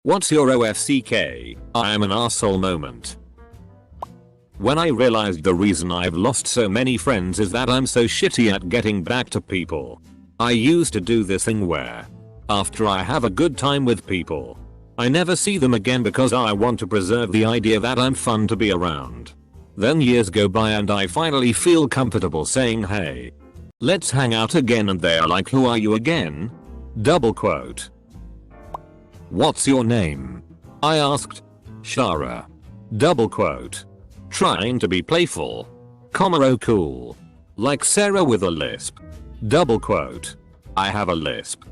What's your OFCK? I am an asshole moment. When I realized the reason I've lost so many friends is that I'm so shitty at getting back to people. I used to do this thing where, after I have a good time with people, I never see them again because I want to preserve the idea that I'm fun to be around. Then years go by and I finally feel comfortable saying, hey, let's hang out again, and they're like, who are you again? Double quote. What's your name? I asked. Shara. Double quote. Trying to be playful. Oh cool. Like Sarah with a lisp. Double quote. I have a lisp.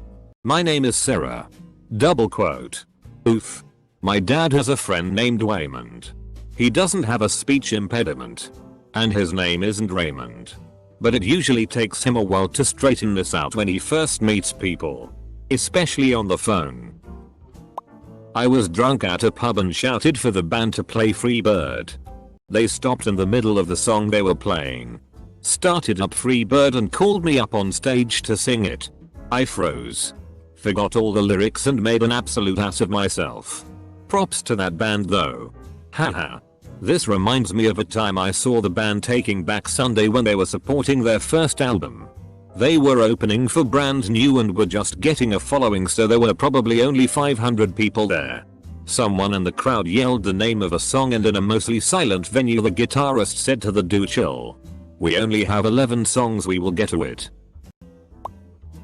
My name is Sarah. Double quote. Oof. My dad has a friend named Waymond. He doesn't have a speech impediment. And his name isn't Raymond. But it usually takes him a while to straighten this out when he first meets people. Especially on the phone. I was drunk at a pub and shouted for the band to play Free Bird. They stopped in the middle of the song they were playing, started up Free Bird and called me up on stage to sing it. I froze. Forgot all the lyrics and made an absolute ass of myself. Props to that band though. Haha. This reminds me of a time I saw the band Taking Back Sunday when they were supporting their first album. They were opening for Brand New and were just getting a following, so there were probably only 500 people there. Someone in the crowd yelled the name of a song and in a mostly silent venue the guitarist said to the dude, chill. We only have 11 songs, we will get to it.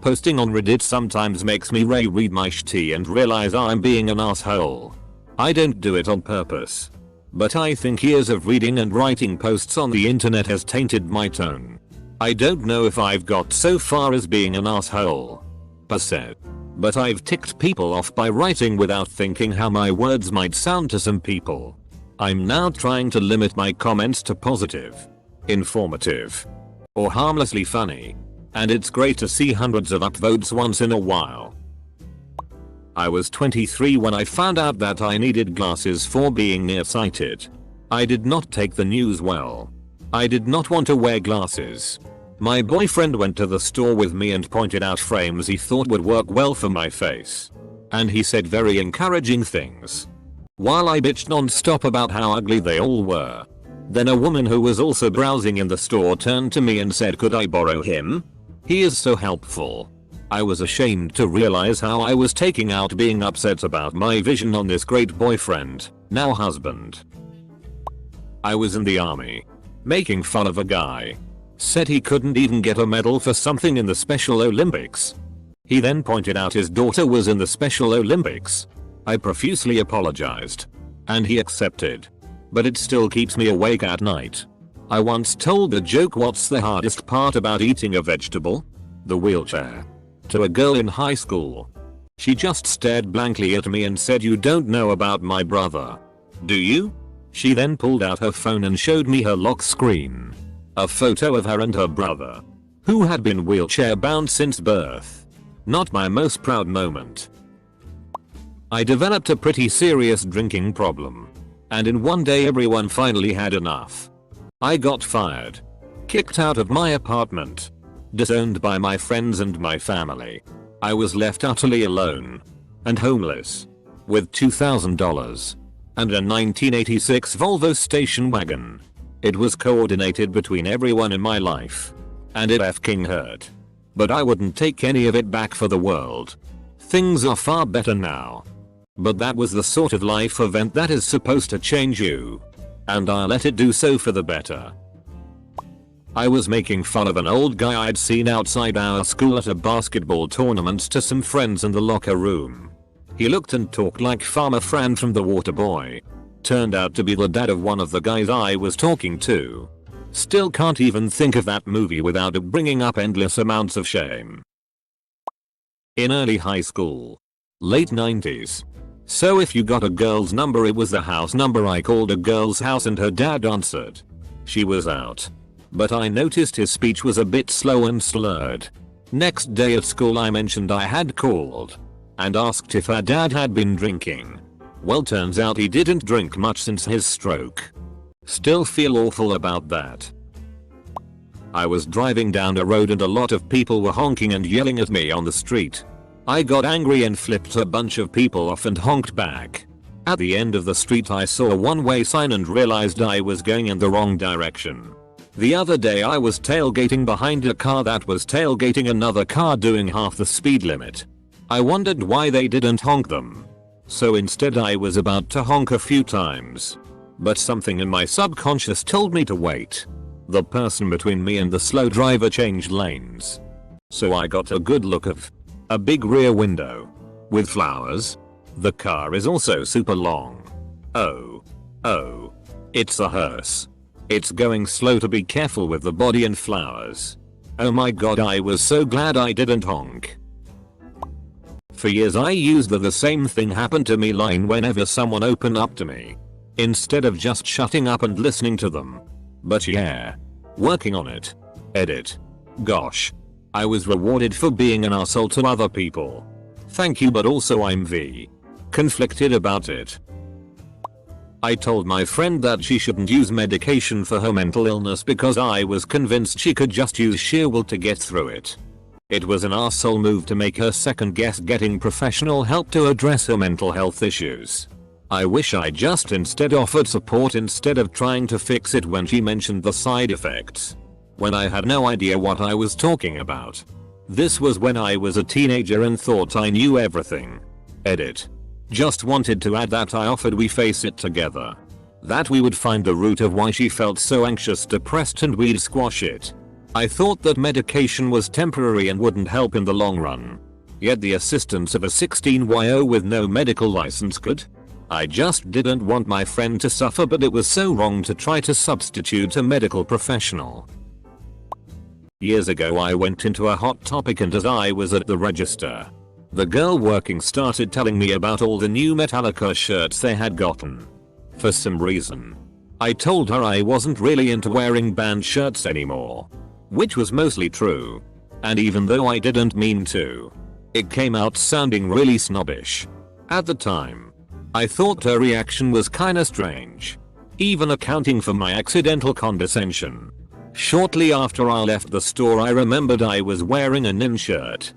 Posting on Reddit sometimes makes me reread my shitty and realize I'm being an asshole. I don't do it on purpose. But I think years of reading and writing posts on the internet has tainted my tone. I don't know if I've got so far as being an asshole per se. But I've ticked people off by writing without thinking how my words might sound to some people. I'm now trying to limit my comments to positive, informative, or harmlessly funny. And it's great to see hundreds of upvotes once in a while. I was 23 when I found out that I needed glasses for being nearsighted. I did not take the news well. I did not want to wear glasses. My boyfriend went to the store with me and pointed out frames he thought would work well for my face. And he said very encouraging things. While I bitched non-stop about how ugly they all were. Then a woman who was also browsing in the store turned to me and said, could I borrow him? He is so helpful. I was ashamed to realize how I was taking out being upset about my vision on this great boyfriend, now husband. I was in the army. Making fun of a guy. Said he couldn't even get a medal for something in the Special Olympics. He then pointed out his daughter was in the Special Olympics. I profusely apologized. And he accepted. But it still keeps me awake at night. I once told a joke, what's the hardest part about eating a vegetable? The wheelchair. To a girl in high school. She just stared blankly at me and said, you don't know about my brother. Do you? She then pulled out her phone and showed me her lock screen. A photo of her and her brother, who had been wheelchair bound since birth. Not my most proud moment. I developed a pretty serious drinking problem. And in one day everyone finally had enough. I got fired. Kicked out of my apartment. Disowned by my friends and my family. I was left utterly alone. And homeless. With $2,000. And a 1986 Volvo station wagon. It was coordinated between everyone in my life. And it f***ing hurt. But I wouldn't take any of it back for the world. Things are far better now. But that was the sort of life event that is supposed to change you. And I let it do so for the better. I was making fun of an old guy I'd seen outside our school at a basketball tournament to some friends in the locker room. He looked and talked like Farmer Fran from The Waterboy. Turned out to be the dad of one of the guys I was talking to. Still can't even think of that movie without it bringing up endless amounts of shame. In early high school. Late 90s. So if you got a girl's number, it was the house number. I called a girl's house and her dad answered. She was out. But I noticed his speech was a bit slow and slurred. Next day at school I mentioned I had called. And asked if her dad had been drinking. Well, turns out he didn't drink much since his stroke. Still feel awful about that. I was driving down a road and a lot of people were honking and yelling at me on the street. I got angry and flipped a bunch of people off and honked back. At the end of the street I saw a one-way sign and realized I was going in the wrong direction. The other day I was tailgating behind a car that was tailgating another car doing half the speed limit. I wondered why they didn't honk them. So instead I was about to honk a few times. But something in my subconscious told me to wait. The person between me and the slow driver changed lanes. So I got a good look of a big rear window with flowers. The car is also super long. Oh, it's a hearse. It's going slow, to be careful with the body and flowers. Oh my god, I was so glad I didn't honk. For years I used the same thing happened to me line whenever someone opened up to me. Instead of just shutting up and listening to them. But yeah. Working on it. Edit. Gosh. I was rewarded for being an asshole to other people. Thank you, but also I'm conflicted about it. I told my friend that she shouldn't use medication for her mental illness because I was convinced she could just use sheer will to get through it. It was an arsehole move to make her second guess getting professional help to address her mental health issues. I wish I just instead offered support instead of trying to fix it when she mentioned the side effects. When I had no idea what I was talking about. This was when I was a teenager and thought I knew everything. Edit. Just wanted to add that I offered we face it together. That we would find the root of why she felt so anxious, depressed, and we'd squash it. I thought that medication was temporary and wouldn't help in the long run. Yet the assistance of a 16-year-old with no medical license could. I just didn't want my friend to suffer, but it was so wrong to try to substitute a medical professional. Years ago I went into a hot topic, and as I was at the register, the girl working started telling me about all the new Metallica shirts they had gotten. For some reason, I told her I wasn't really into wearing band shirts anymore. Which was mostly true. And even though I didn't mean to, it came out sounding really snobbish. At the time, I thought her reaction was kinda strange, even accounting for my accidental condescension. Shortly after I left the store I remembered I was wearing a Nin shirt.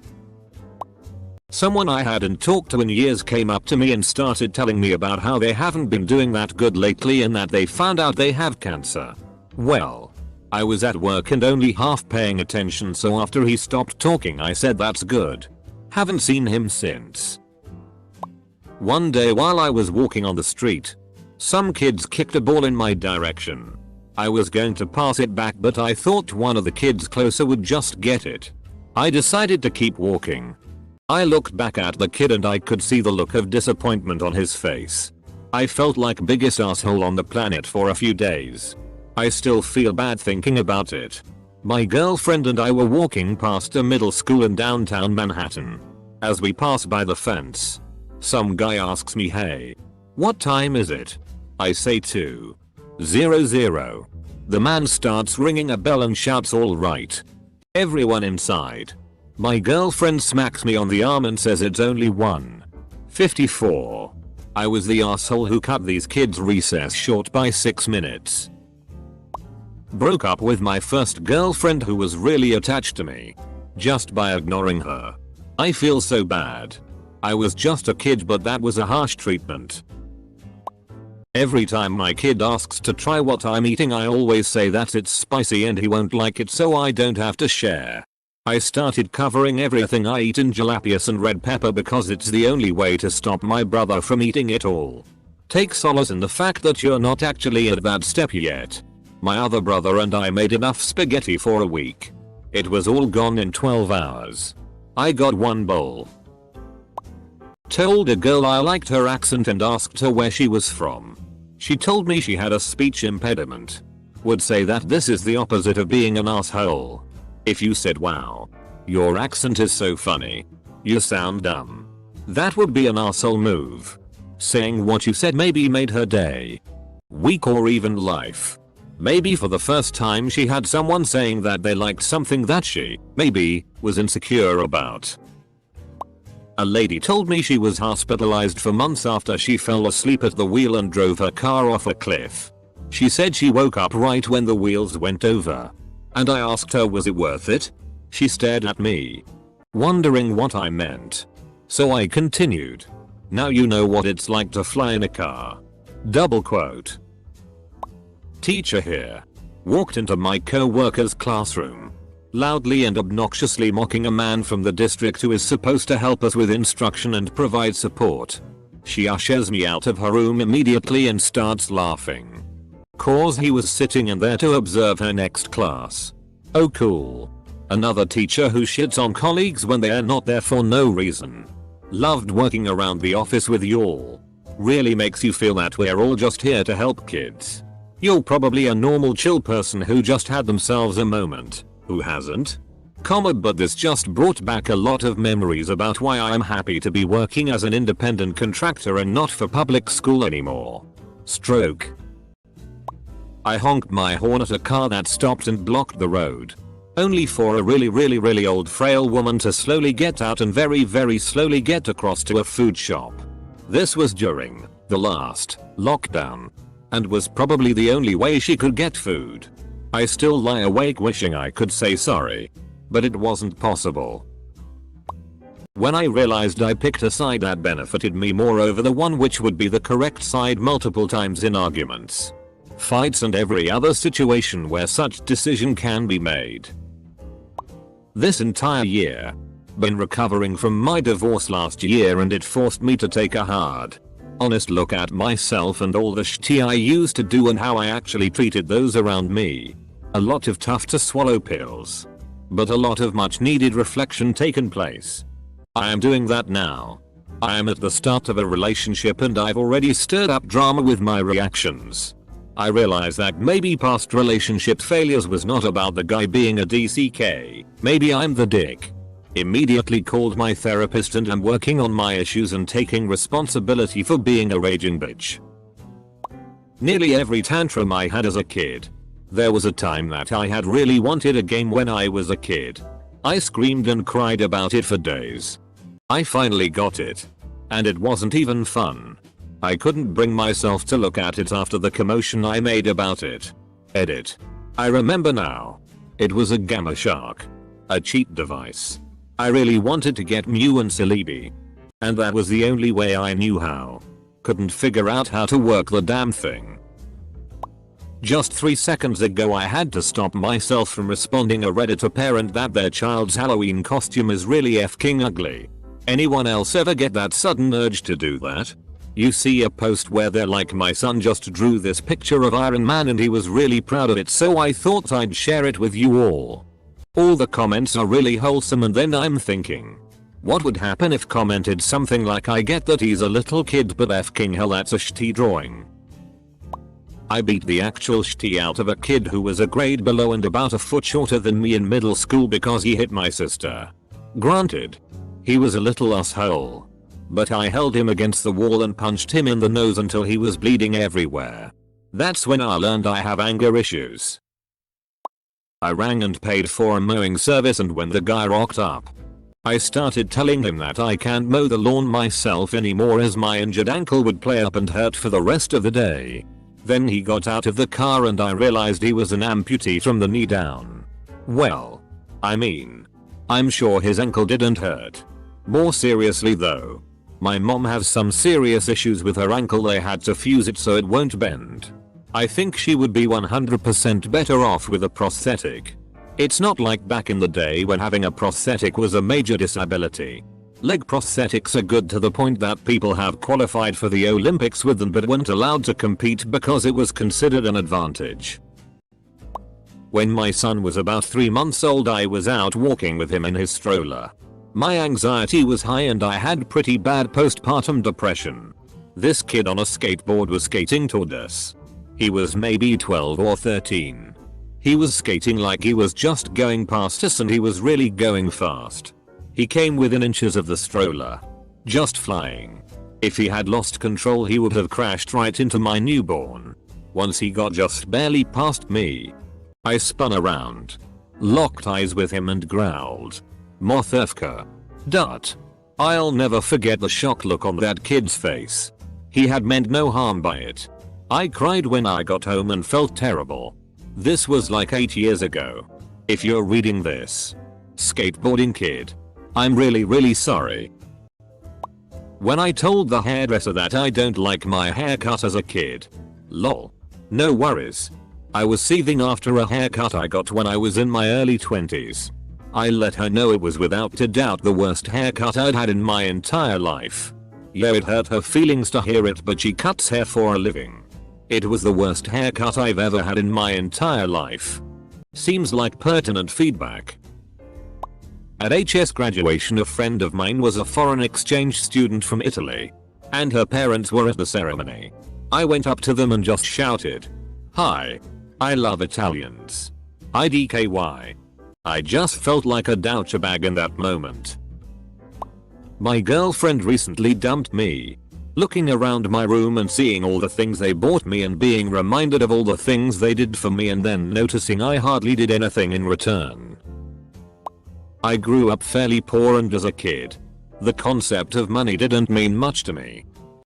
Someone I hadn't talked to in years came up to me and started telling me about how they haven't been doing that good lately and that they found out they have cancer. Well, I was at work and only half paying attention, so after he stopped talking I said that's good. Haven't seen him since. One day while I was walking on the street, some kids kicked a ball in my direction. I was going to pass it back, but I thought one of the kids closer would just get it. I decided to keep walking. I looked back at the kid and I could see the look of disappointment on his face. I felt like biggest asshole on the planet for a few days. I still feel bad thinking about it. My girlfriend and I were walking past a middle school in downtown Manhattan. As we pass by the fence, some guy asks me, "Hey, what time is it?" I say 2:00. The man starts ringing a bell and shouts, "All right, everyone inside." My girlfriend smacks me on the arm and says it's only 1:54. I was the asshole who cut these kids' recess short by 6 minutes. Broke up with my first girlfriend who was really attached to me. Just by ignoring her. I feel so bad. I was just a kid, but that was a harsh treatment. Every time my kid asks to try what I'm eating I always say that it's spicy and he won't like it, so I don't have to share. I started covering everything I eat in jalapenos and red pepper because it's the only way to stop my brother from eating it all. Take solace in the fact that you're not actually at that step yet. My other brother and I made enough spaghetti for a week. It was all gone in 12 hours. I got one bowl. Told a girl I liked her accent and asked her where she was from. She told me she had a speech impediment. Would say that this is the opposite of being an asshole. If you said, "Wow, your accent is so funny. You sound dumb." That would be an asshole move. Saying what you said maybe made her day, week, or even life. Maybe for the first time she had someone saying that they liked something that she, maybe, was insecure about. A lady told me she was hospitalized for months after she fell asleep at the wheel and drove her car off a cliff. She said she woke up right when the wheels went over. And I asked her, was it worth it? She stared at me, wondering what I meant. So I continued. Now you know what it's like to fly in a car. Double quote. Teacher here. Walked into my co-worker's classroom. Loudly and obnoxiously mocking a man from the district who is supposed to help us with instruction and provide support. She ushers me out of her room immediately and starts laughing. Cause he was sitting in there to observe her next class. Oh cool. Another teacher who shits on colleagues when they are not there for no reason. Loved working around the office with y'all. Really makes you feel that we're all just here to help kids. You're probably a normal chill person who just had themselves a moment. Who hasn't? But this just brought back a lot of memories about why I am happy to be working as an independent contractor and not for public school anymore. Stroke. I honked my horn at a car that stopped and blocked the road. Only for a really old frail woman to slowly get out and very slowly get across to a food shop. This was during the last lockdown and was probably the only way she could get food. I still lie awake wishing I could say sorry, but it wasn't possible. When I realized I picked a side that benefited me more over the one which would be the correct side multiple times in arguments, fights and every other situation where such decision can be made. This entire year, been recovering from my divorce last year and it forced me to take a hard, honest look at myself and all the shit I used to do and how I actually treated those around me. A lot of tough to swallow pills, but a lot of much needed reflection taken place. I am doing that now. I am at the start of a relationship and I've already stirred up drama with my reactions. I realize that maybe past relationship failures was not about the guy being a DCK, maybe I'm the dick. Immediately called my therapist and am working on my issues and taking responsibility for being a raging bitch. Nearly every tantrum I had as a kid. There was a time that I had really wanted a game when I was a kid. I screamed and cried about it for days. I finally got it. And it wasn't even fun. I couldn't bring myself to look at it after the commotion I made about it. Edit. I remember now. It was a Gamma Shark. A cheat device. I really wanted to get Mew and Celebi. And that was the only way I knew how. Couldn't figure out how to work the damn thing. Just 3 seconds ago I had to stop myself from responding a Redditor parent that their child's Halloween costume is really fking ugly. Anyone else ever get that sudden urge to do that? You see a post where they're like, my son just drew this picture of Iron Man and he was really proud of it, so I thought I'd share it with you all. All the comments are really wholesome and then I'm thinking, what would happen if commented something like, I get that he's a little kid but fking hell that's a shitty drawing. I beat the actual shitty out of a kid who was a grade below and about a foot shorter than me in middle school because he hit my sister. Granted, he was a little asshole, but I held him against the wall and punched him in the nose until he was bleeding everywhere. That's when I learned I have anger issues. I rang and paid for a mowing service, and when the guy rocked up, I started telling him that I can't mow the lawn myself anymore as my injured ankle would play up and hurt for the rest of the day. Then he got out of the car and I realized he was an amputee from the knee down. Well, I mean, I'm sure his ankle didn't hurt. More seriously though, my mom has some serious issues with her ankle. They had to fuse it so it won't bend. I think she would be 100% better off with a prosthetic. It's not like back in the day when having a prosthetic was a major disability. Leg prosthetics are good to the point that people have qualified for the Olympics with them but weren't allowed to compete because it was considered an advantage. When my son was about 3 months old, I was out walking with him in his stroller. My anxiety was high and I had pretty bad postpartum depression. This kid on a skateboard was skating toward us. He was maybe 12 or 13. He was skating like he was just going past us and he was really going fast. He came within inches of the stroller. Just flying. If he had lost control he would have crashed right into my newborn. Once he got just barely past me, I spun around, locked eyes with him and growled, "Mothefka." Dut. I'll never forget the shock look on that kid's face. He had meant no harm by it. I cried when I got home and felt terrible. This was like 8 years ago. If you're reading this, skateboarding kid, I'm really sorry. When I told the hairdresser that I don't like my haircut as a kid. Lol. No worries. I was seething after a haircut I got when I was in my early 20s. I let her know it was without a doubt the worst haircut I'd had in my entire life. Yo, it hurt her feelings to hear it, but she cuts hair for a living. It was the worst haircut I've ever had in my entire life. Seems like pertinent feedback. At HS graduation, a friend of mine was a foreign exchange student from Italy, and her parents were at the ceremony. I went up to them and just shouted, "Hi. I love Italians. IDKY. I just felt like a douchebag in that moment. My girlfriend recently dumped me. Looking around my room and seeing all the things they bought me and being reminded of all the things they did for me and then noticing I hardly did anything in return. I grew up fairly poor, and as a kid, the concept of money didn't mean much to me.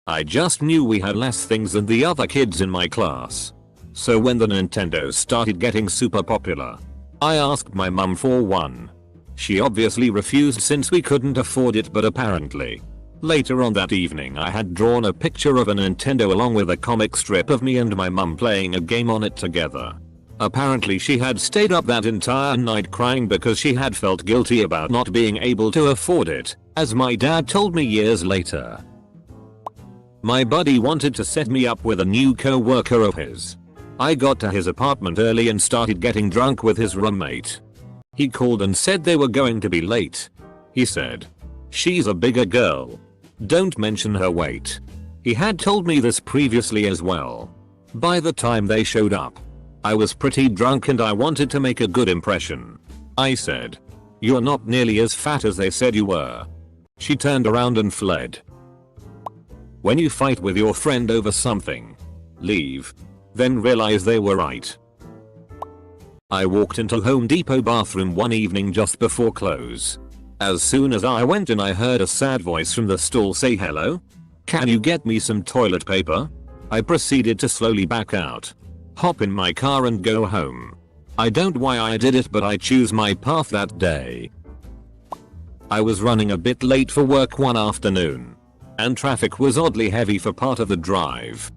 I just knew we had less things than the other kids in my class. So when the Nintendo started getting super popular, I asked my mum for one. She obviously refused since we couldn't afford it, but apparently, later on that evening I had drawn a picture of a Nintendo along with a comic strip of me and my mum playing a game on it together. Apparently she had stayed up that entire night crying because she had felt guilty about not being able to afford it, as my dad told me years later. My buddy wanted to set me up with a new co-worker of his. I got to his apartment early and started getting drunk with his roommate. He called and said they were going to be late. He said, "She's a bigger girl. Don't mention her weight." He had told me this previously as well. By the time they showed up, I was pretty drunk and I wanted to make a good impression. I said, "You're not nearly as fat as they said you were." She turned around and fled. When you fight with your friend over something, leave. Then realize they were right. I walked into Home Depot bathroom one evening just before close. As soon as I went in, I heard a sad voice from the stall say, "Hello? Can you get me some toilet paper?" I proceeded to slowly back out, hop in my car and go home. I don't know why I did it, but I chose my path that day. I was running a bit late for work one afternoon, and traffic was oddly heavy for part of the drive.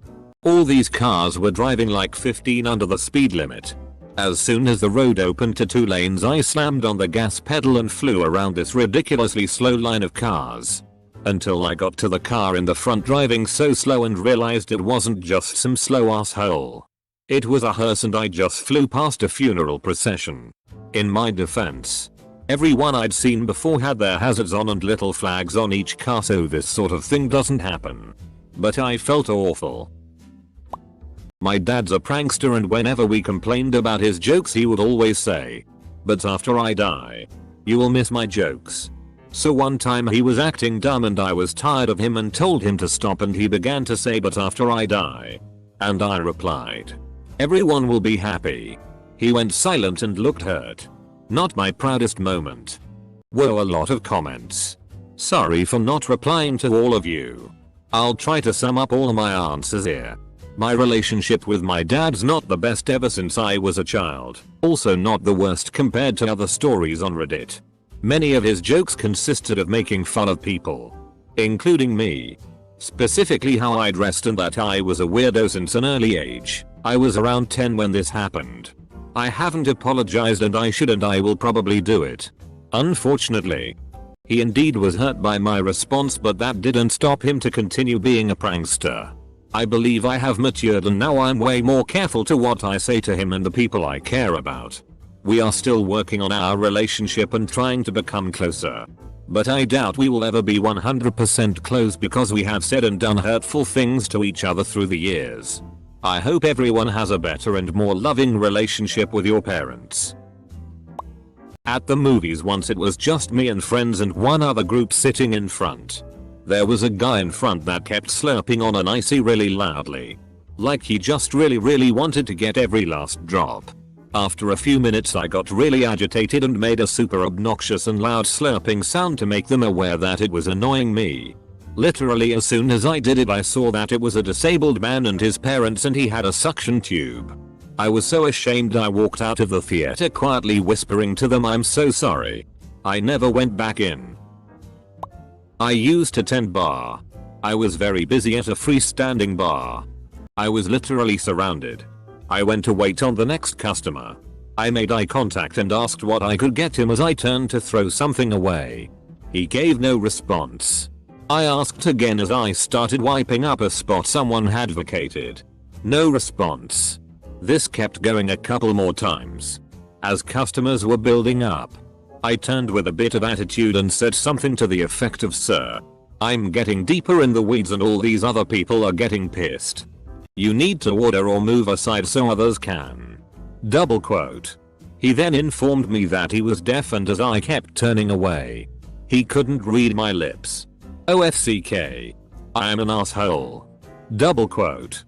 All these cars were driving like 15 under the speed limit. As soon as the road opened to 2 lanes, I slammed on the gas pedal and flew around this ridiculously slow line of cars, until I got to the car in the front driving so slow and realized it wasn't just some slow asshole. It was a hearse, and I just flew past a funeral procession. In my defense, everyone I'd seen before had their hazards on and little flags on each car, so this sort of thing doesn't happen. But I felt awful. My dad's a prankster, and whenever we complained about his jokes he would always say, "But after I die, you will miss my jokes." So one time he was acting dumb and I was tired of him and told him to stop, and he began to say, "But after I die." And I replied, "Everyone will be happy." He went silent and looked hurt. Not my proudest moment. Whoa, a lot of comments. Sorry for not replying to all of you. I'll try to sum up all my answers here. My relationship with my dad's not the best ever since I was a child. Also not the worst compared to other stories on Reddit. Many of his jokes consisted of making fun of people, including me. Specifically how I dressed and that I was a weirdo since an early age. I was around 10 when this happened. I haven't apologized and I should, and I will probably do it. Unfortunately, he indeed was hurt by my response, but that didn't stop him to continue being a prankster. I believe I have matured and now I'm way more careful to what I say to him and the people I care about. We are still working on our relationship and trying to become closer. But I doubt we will ever be 100% close because we have said and done hurtful things to each other through the years. I hope everyone has a better and more loving relationship with your parents. At the movies once, it was just me and friends and one other group sitting in front. There was a guy in front that kept slurping on an icy really loudly. Like he just really wanted to get every last drop. After a few minutes I got really agitated and made a super obnoxious and loud slurping sound to make them aware that it was annoying me. Literally as soon as I did it I saw that it was a disabled man and his parents, and he had a suction tube. I was so ashamed I walked out of the theater quietly whispering to them, "I'm so sorry." I never went back in. I used to tend bar. I was very busy at a freestanding bar. I was literally surrounded. I went to wait on the next customer. I made eye contact and asked what I could get him as I turned to throw something away. He gave no response. I asked again as I started wiping up a spot someone had vacated. No response. This kept going a couple more times. As customers were building up, I turned with a bit of attitude and said something to the effect of, "Sir, I'm getting deeper in the weeds and all these other people are getting pissed. You need to order or move aside so others can." Double quote. He then informed me that he was deaf, and as I kept turning away, he couldn't read my lips. OFCK. I am an asshole. Double quote.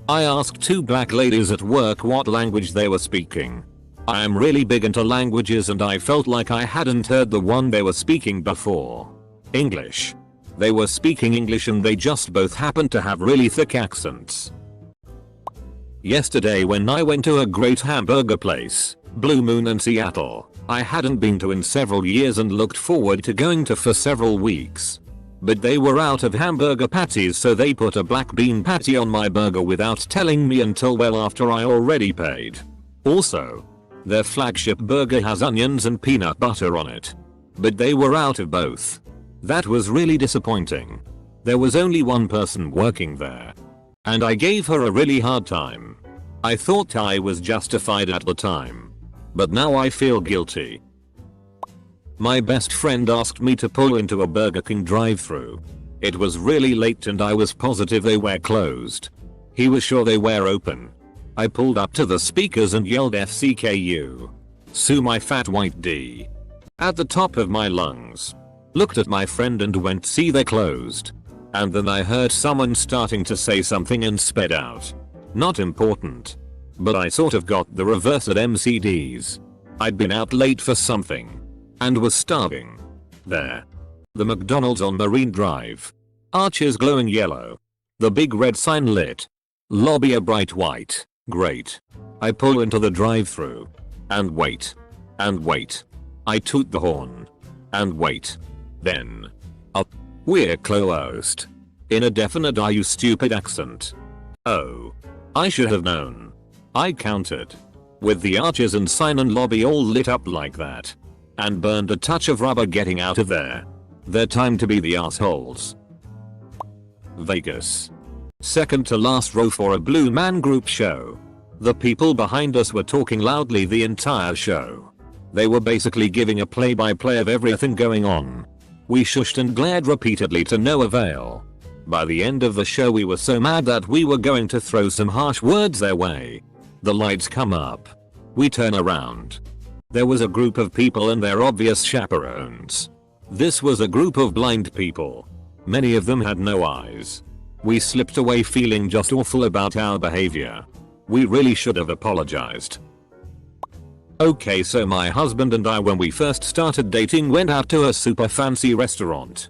I asked two black ladies at work what language they were speaking. I am really big into languages and I felt like I hadn't heard the one they were speaking before. English. They were speaking English and they just both happened to have really thick accents. Yesterday when I went to a great hamburger place, Blue Moon in Seattle, I hadn't been to in several years and looked forward to going to for several weeks. But they were out of hamburger patties, so they put a black bean patty on my burger without telling me until well after I already paid. Also, their flagship burger has onions and peanut butter on it. But they were out of both. That was really disappointing. There was only one person working there. And I gave her a really hard time. I thought I was justified at the time. But now I feel guilty. My best friend asked me to pull into a Burger King drive-thru. It was really late and I was positive they were closed. He was sure they were open. I pulled up to the speakers and yelled FCKU. Sue my fat white D. At the top of my lungs. Looked at my friend and went, "See, they're closed." And then I heard someone starting to say something and sped out. Not important. But I sort of got the reverse at MCD's. I'd been out late for something. And was starving. There. The McDonald's on Marine Drive. Arches glowing yellow. The big red sign lit. Lobby a bright white. Great. I pull into the drive-thru. And wait. And wait. I toot the horn. And wait. Then. We're closed. In a definite "are you stupid" accent. Oh. I should have known. I countered. With the arches and sign and lobby all lit up like that. And burned a touch of rubber getting out of there. Their time to be the assholes. Vegas. Second to last row for a Blue Man Group show. The people behind us were talking loudly the entire show. They were basically giving a play-by-play of everything going on. We shushed and glared repeatedly to no avail. By the end of the show we were so mad that we were going to throw some harsh words their way. The lights come up. We turn around. There was a group of people and their obvious chaperones. This was a group of blind people. Many of them had no eyes. We slipped away feeling just awful about our behavior. We really should have apologized. Okay, so my husband and I, when we first started dating, went out to a super fancy restaurant.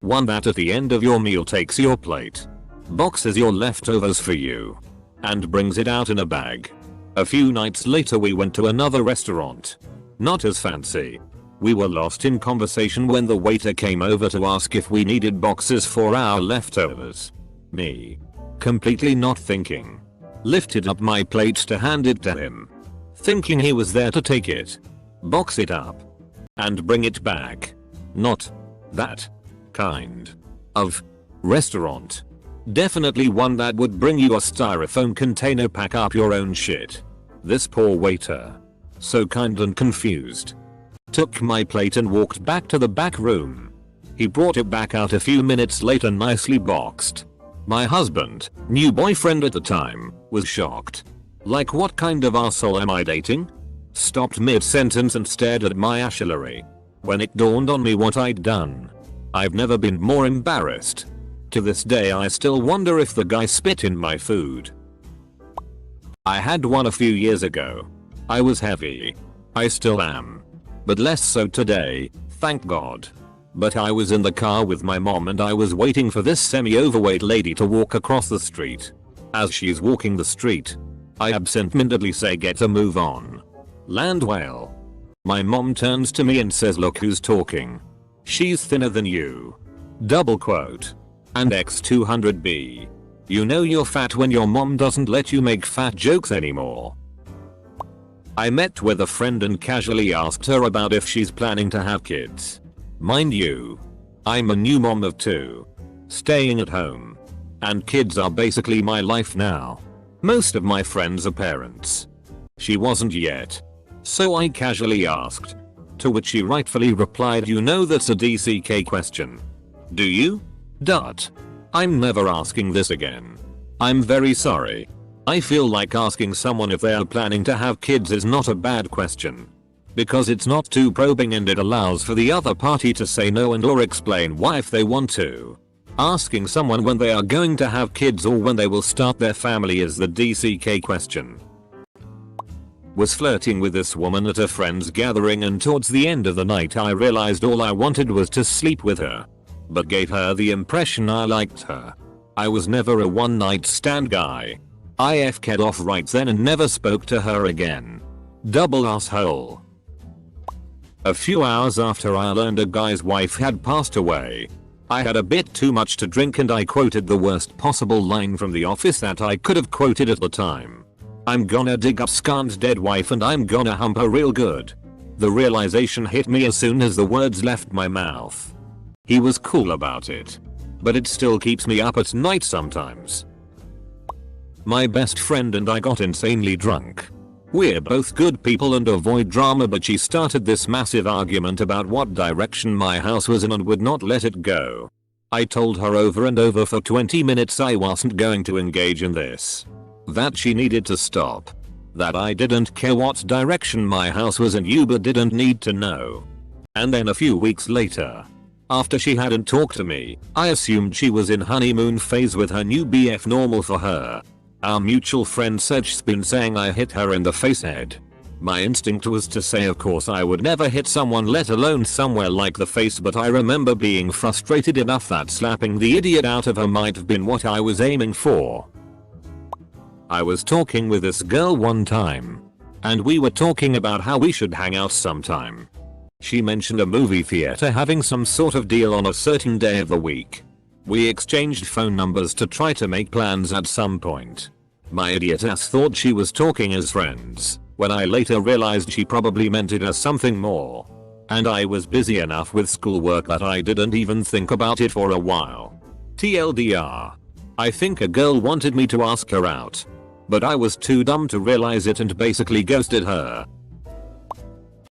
One that at the end of your meal takes your plate, boxes your leftovers for you, and brings it out in a bag. A few nights later we went to another restaurant. Not as fancy. We were lost in conversation when the waiter came over to ask if we needed boxes for our leftovers. Me, completely not thinking, lifted up my plate to hand it to him, thinking he was there to take it, box it up, and bring it back. Not that kind of restaurant. Definitely one that would bring you a styrofoam container, pack up your own shit. This poor waiter, so kind and confused, took my plate and walked back to the back room. He brought it back out a few minutes later nicely boxed. My husband, new boyfriend at the time, was shocked. Like, what kind of asshole am I dating? Stopped mid-sentence and stared at my ashlery. When it dawned on me what I'd done, I've never been more embarrassed. To this day I still wonder if the guy spit in my food. I had one a few years ago. I was heavy. I still am. But less so today, thank God. But I was in the car with my mom and I was waiting for this semi-overweight lady to walk across the street. As she's walking the street, I absent-mindedly say, "Get a move on. Land whale." My mom turns to me and says, "Look who's talking." She's thinner than you. Double quote. And X200B. You know you're fat when your mom doesn't let you make fat jokes anymore. I met with a friend and casually asked her about if she's planning to have kids. Mind you, I'm a new mom of 2. Staying at home. And kids are basically my life now. Most of my friends are parents. She wasn't yet. So I casually asked. To which she rightfully replied, you know that's a DCK question. Do you? I'm never asking this again. I'm very sorry. I feel like asking someone if they are planning to have kids is not a bad question. Because it's not too probing and it allows for the other party to say no and or explain why if they want to. Asking someone when they are going to have kids or when they will start their family is the DCK question. Was flirting with this woman at a friend's gathering and towards the end of the night I realized all I wanted was to sleep with her. But gave her the impression I liked her. I was never a one night stand guy. I FK'd off right then and never spoke to her again. Double asshole. A few hours after I learned a guy's wife had passed away, I had a bit too much to drink and I quoted the worst possible line from The Office that I could have quoted at the time. I'm gonna dig up Scan's dead wife and I'm gonna hump her real good. The realization hit me as soon as the words left my mouth. He was cool about it. But it still keeps me up at night sometimes. My best friend and I got insanely drunk. We're both good people and avoid drama, but she started this massive argument about what direction my house was in and would not let it go. I told her over and over for 20 minutes I wasn't going to engage in this. That she needed to stop. That I didn't care what direction my house was in, you but didn't need to know. And then a few weeks later, after she hadn't talked to me, I assumed she was in honeymoon phase with her new BF. Normal for her. Our mutual friend said she's been saying I hit her in the face head. My instinct was to say of course I would never hit someone, let alone somewhere like the face, but I remember being frustrated enough that slapping the idiot out of her might have been what I was aiming for. I was talking with this girl one time. And we were talking about how we should hang out sometime. She mentioned a movie theater having some sort of deal on a certain day of the week. We exchanged phone numbers to try to make plans at some point. My idiot ass thought she was talking as friends, when I later realized she probably meant it as something more. And I was busy enough with schoolwork that I didn't even think about it for a while. TLDR. I think a girl wanted me to ask her out. But I was too dumb to realize it and basically ghosted her.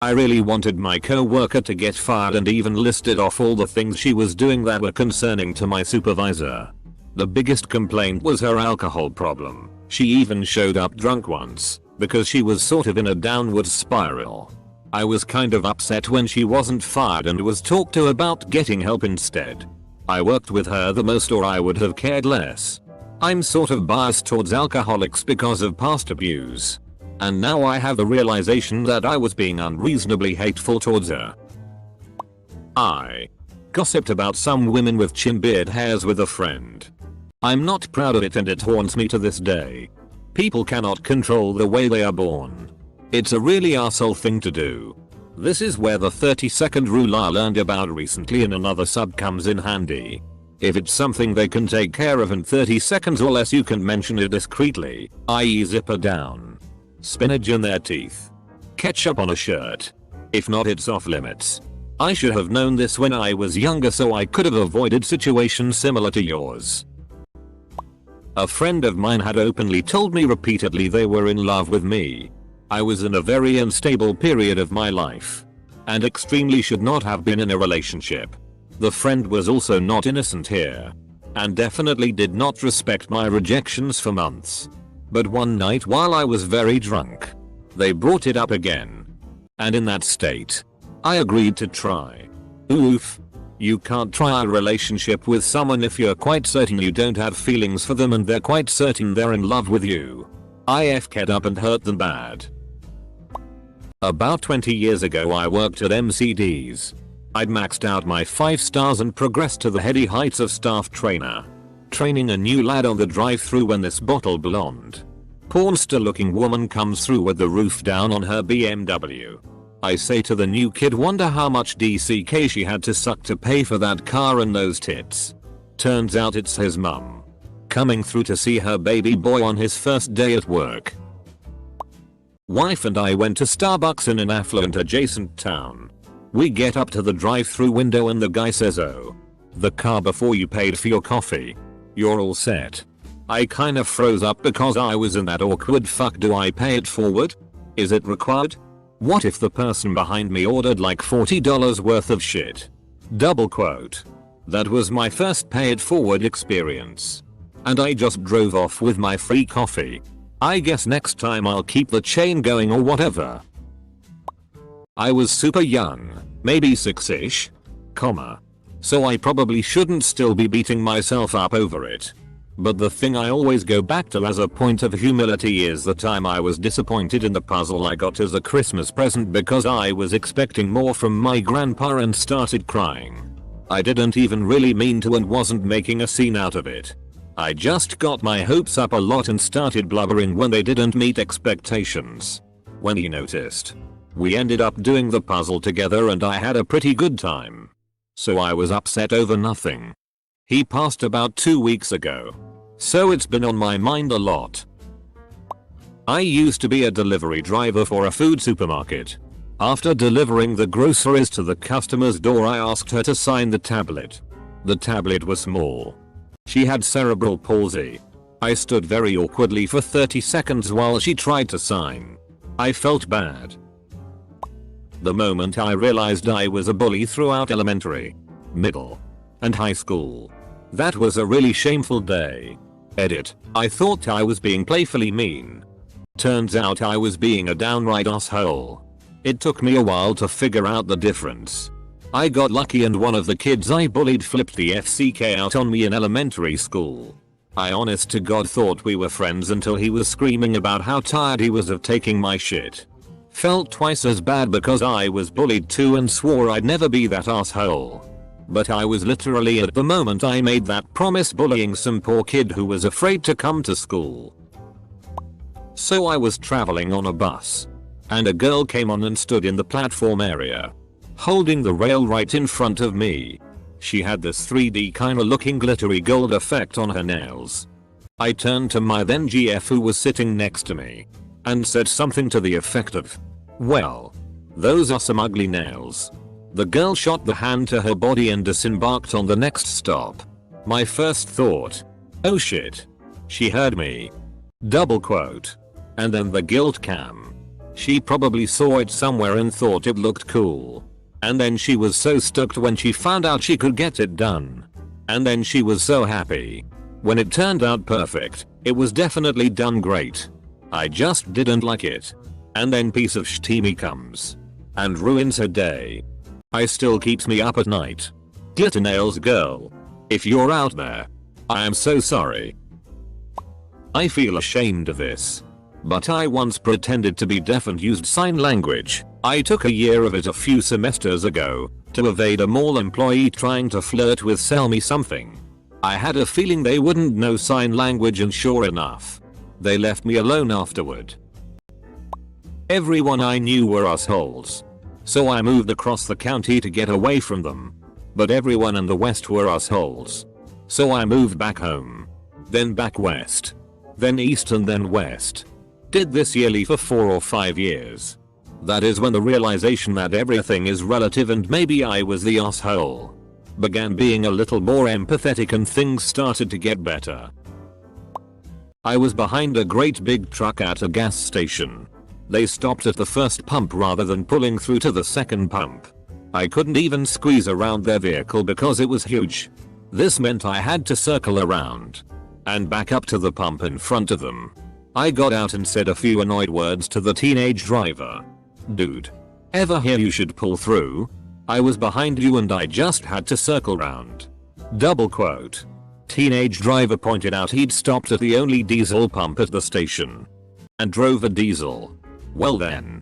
I really wanted my co-worker to get fired and even listed off all the things she was doing that were concerning to my supervisor. The biggest complaint was her alcohol problem. She even showed up drunk once, because she was sort of in a downward spiral. I was kind of upset when she wasn't fired and was talked to about getting help instead. I worked with her the most, or I would have cared less. I'm sort of biased towards alcoholics because of past abuse. And now I have the realization that I was being unreasonably hateful towards her. I gossiped about some women with chin beard hairs with a friend. I'm not proud of it and it haunts me to this day. People cannot control the way they are born. It's a really arsehole thing to do. This is where the 30-second rule I learned about recently in another sub comes in handy. If it's something they can take care of in 30 seconds or less, you can mention it discreetly, i.e. zipper down. Spinach in their teeth. Ketchup on a shirt. If not, it's off limits. I should have known this when I was younger so I could have avoided situations similar to yours. A friend of mine had openly told me repeatedly they were in love with me. I was in a very unstable period of my life. And extremely should not have been in a relationship. The friend was also not innocent here. And definitely did not respect my rejections for months. But one night while I was very drunk, they brought it up again. And in that state, I agreed to try. Oof. You can't try a relationship with someone if you're quite certain you don't have feelings for them and they're quite certain they're in love with you. I FK'd up and hurt them bad. About 20 years ago I worked at MCD's. I'd maxed out my 5 stars and progressed to the heady heights of staff trainer. Training a new lad on the drive-thru when this bottle blonde, pornster looking woman comes through with the roof down on her BMW. I say to the new kid, wonder how much DCK she had to suck to pay for that car and those tits. Turns out it's his mum. Coming through to see her baby boy on his first day at work. Wife and I went to Starbucks in an affluent adjacent town. We get up to the drive-through window and the guy says, "Oh, the car before you paid for your coffee. You're all set." I kinda froze up because I was in that awkward fuck, do I pay it forward? Is it required? What if the person behind me ordered like $40 worth of shit? Double quote. That was my first pay it forward experience. And I just drove off with my free coffee. I guess next time I'll keep the chain going or whatever. I was super young, maybe 6ish, so I probably shouldn't still be beating myself up over it. But the thing I always go back to as a point of humility is the time I was disappointed in the puzzle I got as a Christmas present because I was expecting more from my grandpa and started crying. I didn't even really mean to and wasn't making a scene out of it. I just got my hopes up a lot and started blubbering when they didn't meet expectations. When he noticed. We ended up doing the puzzle together and I had a pretty good time. So I was upset over nothing. He passed about 2 weeks ago. So it's been on my mind a lot. I used to be a delivery driver for a food supermarket. After delivering the groceries to the customer's door, I asked her to sign the tablet. The tablet was small. She had cerebral palsy. I stood very awkwardly for 30 seconds while she tried to sign. I felt bad. The moment I realized I was a bully throughout elementary, middle, and high school. That was a really shameful day. Edit. I thought I was being playfully mean. Turns out I was being a downright asshole. It took me a while to figure out the difference. I got lucky and one of the kids I bullied flipped the FCK out on me in elementary school. I honest to God thought we were friends until he was screaming about how tired he was of taking my shit. Felt twice as bad because I was bullied too and swore I'd never be that asshole. But I was literally at the moment I made that promise bullying some poor kid who was afraid to come to school. So I was traveling on a bus. And a girl came on and stood in the platform area. Holding the rail right in front of me. She had this 3D kinda looking glittery gold effect on her nails. I turned to my then GF who was sitting next to me. And said something to the effect of, "Well, those are some ugly nails." The girl shot the hand to her body and disembarked on the next stop. My first thought, oh shit. She heard me. Double quote. And then the guilt cam. She probably saw it somewhere and thought it looked cool. And then she was so stoked when she found out she could get it done. And then she was so happy. When it turned out perfect, it was definitely done great. I just didn't like it. And then piece of shtimi comes. And ruins her day. I still keeps me up at night. Glitter nails girl. If you're out there. I am so sorry. I feel ashamed of this. But I once pretended to be deaf and used sign language. I took a year of it a few semesters ago to evade a mall employee trying to flirt with sell me something. I had a feeling they wouldn't know sign language and sure enough, they left me alone afterward. Everyone I knew were assholes. So I moved across the county to get away from them. But everyone in the west were assholes. So I moved back home. Then back west. Then east and then west. Did this yearly for 4 or 5 years. That is when the realization that everything is relative and maybe I was the asshole began being a little more empathetic and things started to get better. I was behind a great big truck at a gas station. They stopped at the first pump rather than pulling through to the second pump. I couldn't even squeeze around their vehicle because it was huge. This meant I had to circle around and back up to the pump in front of them. I got out and said a few annoyed words to the teenage driver. Dude. Ever hear you should pull through? I was behind you and I just had to circle round. Double quote. Teenage driver pointed out he'd stopped at the only diesel pump at the station. And drove a diesel. Well then.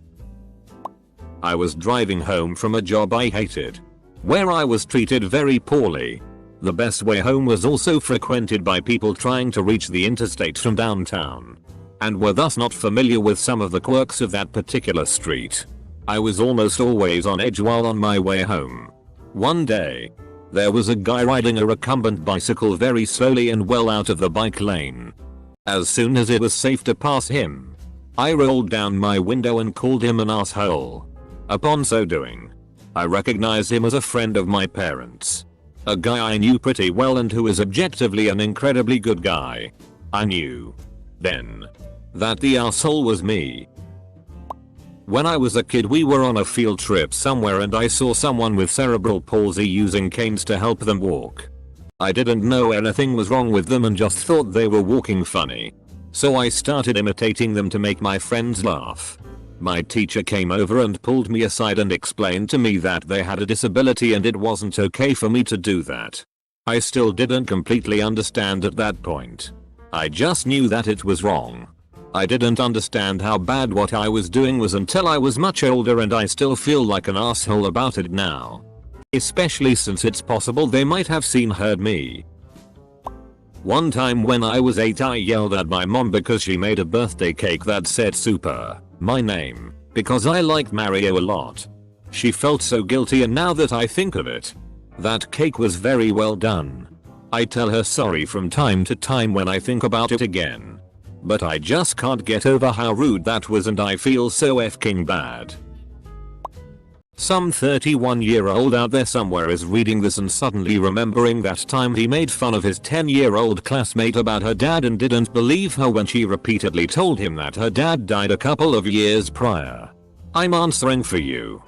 I was driving home from a job I hated. Where I was treated very poorly. The best way home was also frequented by people trying to reach the interstate from downtown. And were thus not familiar with some of the quirks of that particular street. I was almost always on edge while on my way home. One day, there was a guy riding a recumbent bicycle very slowly and well out of the bike lane. As soon as it was safe to pass him, I rolled down my window and called him an asshole. Upon so doing, I recognized him as a friend of my parents. A guy I knew pretty well and who is objectively an incredibly good guy. I knew then that the asshole was me. When I was a kid, we were on a field trip somewhere and I saw someone with cerebral palsy using canes to help them walk. I didn't know anything was wrong with them and just thought they were walking funny. So I started imitating them to make my friends laugh. My teacher came over and pulled me aside and explained to me that they had a disability and it wasn't okay for me to do that. I still didn't completely understand at that point. I just knew that it was wrong. I didn't understand how bad what I was doing was until I was much older, and I still feel like an asshole about it now. Especially since it's possible they might have heard me. One time when I was 8, I yelled at my mom because she made a birthday cake that said Super, my name, because I liked Mario a lot. She felt so guilty, and now that I think of it, that cake was very well done. I tell her sorry from time to time when I think about it again. But I just can't get over how rude that was, and I feel so f***ing bad. Some 31-year-old out there somewhere is reading this and suddenly remembering that time he made fun of his 10-year-old classmate about her dad and didn't believe her when she repeatedly told him that her dad died a couple of years prior. I'm answering for you,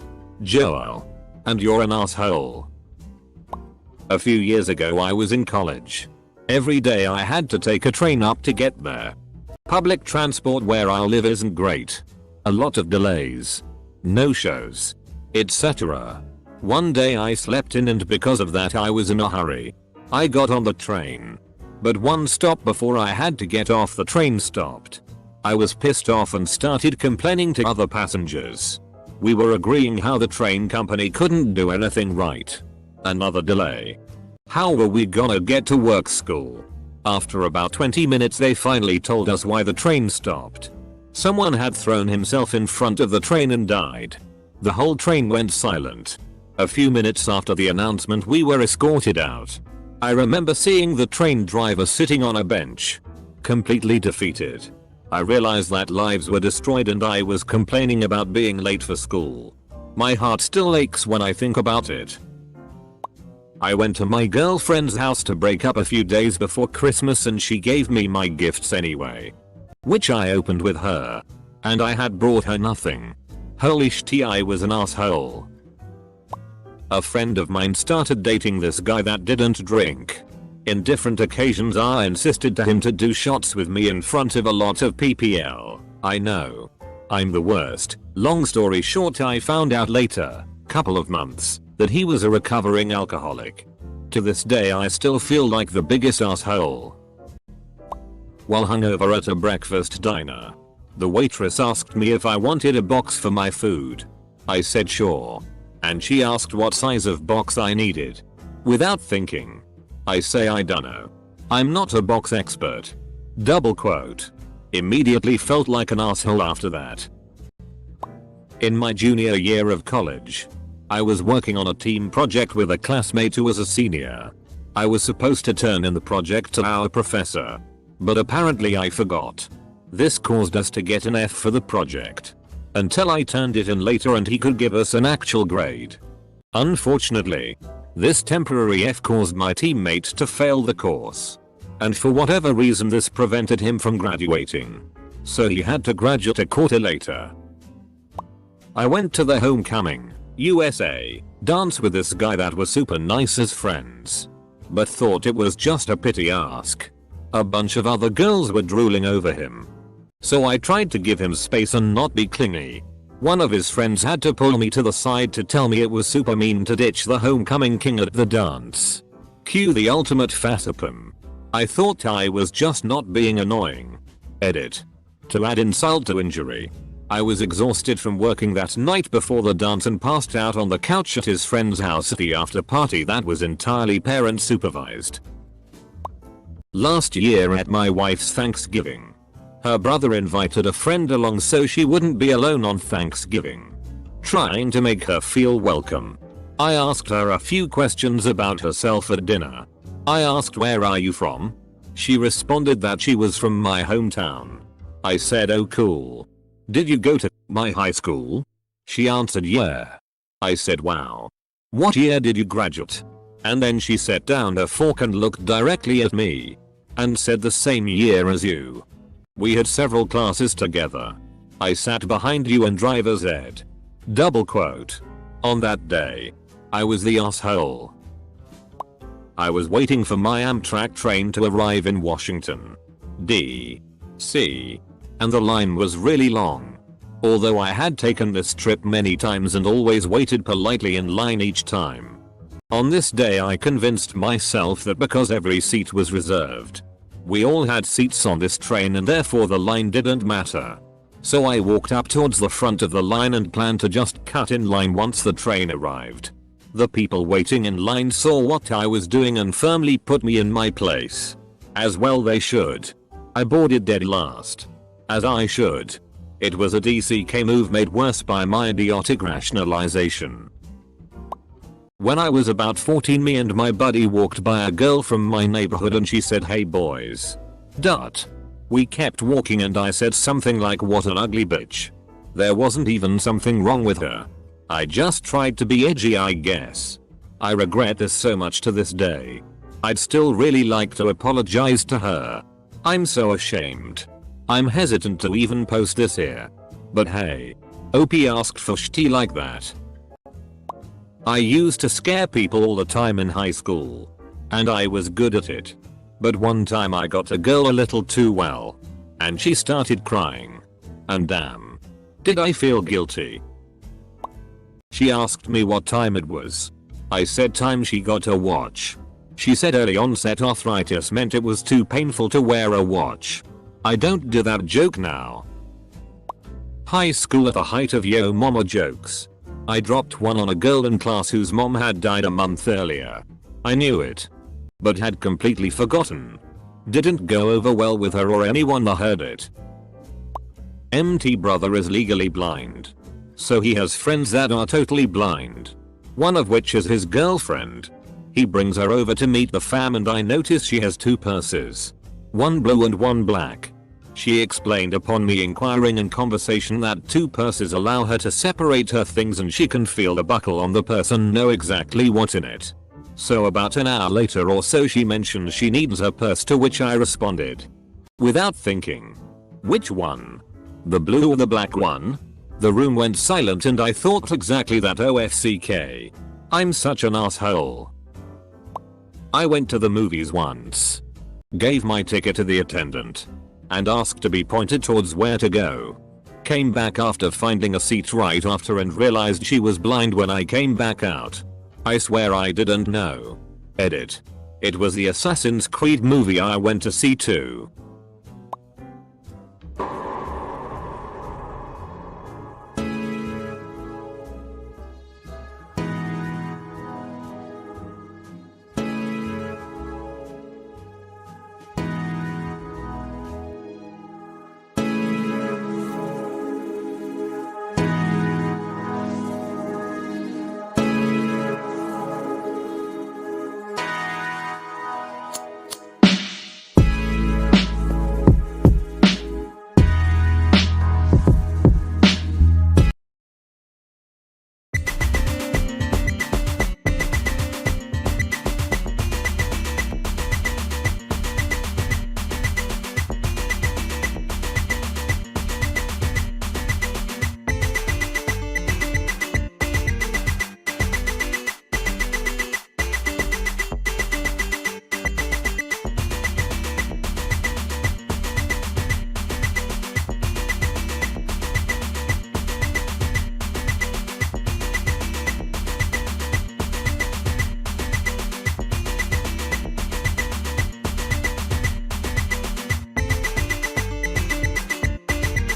Joel. And you're an asshole. A few years ago I was in college. Every day I had to take a train up to get there. Public transport where I live isn't great. A lot of delays, no-shows, etc. One day I slept in, and because of that I was in a hurry. I got on the train. But one stop before I had to get off, the train stopped. I was pissed off and started complaining to other passengers. We were agreeing how the train company couldn't do anything right. Another delay. How were we gonna get to work school? After about 20 minutes they finally told us why the train stopped. Someone had thrown himself in front of the train and died. The whole train went silent. A few minutes after the announcement we were escorted out. I remember seeing the train driver sitting on a bench, completely defeated. I realized that lives were destroyed and I was complaining about being late for school. My heart still aches when I think about it. I went to my girlfriend's house to break up a few days before Christmas, and she gave me my gifts anyway, which I opened with her. And I had brought her nothing. Holy shit, I was an asshole. A friend of mine started dating this guy that didn't drink. In different occasions I insisted to him to do shots with me in front of a lot of PPL. I know. I'm the worst. Long story short, I found out later, couple of months, that he was a recovering alcoholic. To this day I still feel like the biggest asshole. While hungover at a breakfast diner, the waitress asked me if I wanted a box for my food. I said sure. And she asked what size of box I needed. Without thinking, I say I dunno. I'm not a box expert. Double quote. Immediately felt like an asshole after that. In my junior year of college, I was working on a team project with a classmate who was a senior. I was supposed to turn in the project to our professor, but apparently I forgot. This caused us to get an F for the project, until I turned it in later and he could give us an actual grade. Unfortunately, this temporary F caused my teammate to fail the course, and for whatever reason this prevented him from graduating, so he had to graduate a quarter later. I went to the homecoming, USA, dance with this guy that was super nice as friends, but thought it was just a pity ask. A bunch of other girls were drooling over him, so I tried to give him space and not be clingy. One of his friends had to pull me to the side to tell me it was super mean to ditch the homecoming king at the dance. Cue the ultimate facepalm. I thought I was just not being annoying. Edit. To add insult to injury, I was exhausted from working that night before the dance and passed out on the couch at his friend's house at the after party that was entirely parent supervised. Last year at my wife's Thanksgiving, her brother invited a friend along so she wouldn't be alone on Thanksgiving. trying to make her feel welcome. I asked her a few questions about herself at dinner. I asked, "Where are you from?" She responded that she was from my hometown. I said, "Oh cool. Did you go to my high school?" She answered, "Yeah." I said, "Wow. What year did you graduate?" And then she set down her fork and looked directly at me and said, "The same year as you. We had several classes together. I sat behind you in driver's ed." Double quote. On that day, I was the asshole. I was waiting for my Amtrak train to arrive in Washington, D.C., and the line was really long. Although I had taken this trip many times and always waited politely in line each time. On this day I convinced myself that because every seat was reserved, we all had seats on this train and therefore the line didn't matter. So I walked up towards the front of the line and planned to just cut in line once the train arrived. The people waiting in line saw what I was doing and firmly put me in my place. As well they should. I boarded dead last. As I should. It was a DCK move made worse by my idiotic rationalization. When I was about 14, me and my buddy walked by a girl from my neighborhood and she said, "Hey boys." We kept walking and I said something like, "What an ugly bitch." There wasn't even something wrong with her. I just tried to be edgy, I guess. I regret this so much to this day. I'd still really like to apologize to her. I'm so ashamed. I'm hesitant to even post this here. But hey. OP asked for shitty like that. I used to scare people all the time in high school. And I was good at it. But one time I got a girl a little too well. And she started crying. And damn. Did I feel guilty. She asked me what time it was. I said time she got a watch. She said early onset arthritis meant it was too painful to wear a watch. I don't do that joke now. High school at the height of yo mama jokes. I dropped one on a girl in class whose mom had died a month earlier. I knew it. But had completely forgotten. Didn't go over well with her or anyone that heard it. MT brother is legally blind. So he has friends that are totally blind. One of which is his girlfriend. He brings her over to meet the fam and I notice she has two purses. One blue and one black. She explained upon me inquiring in conversation that two purses allow her to separate her things and she can feel the buckle on the purse and know exactly what's in it. So about an hour later or so she mentioned she needs her purse, to which I responded. Without thinking. Which one? The blue or the black one? The room went silent and I thought exactly that. OFCK. I'm such an asshole. I went to the movies once. Gave my ticket to the attendant. And asked to be pointed towards where to go. Came back after finding a seat right after and realized she was blind when I came back out. I swear I didn't know. Edit. It was the Assassin's Creed movie I went to see too.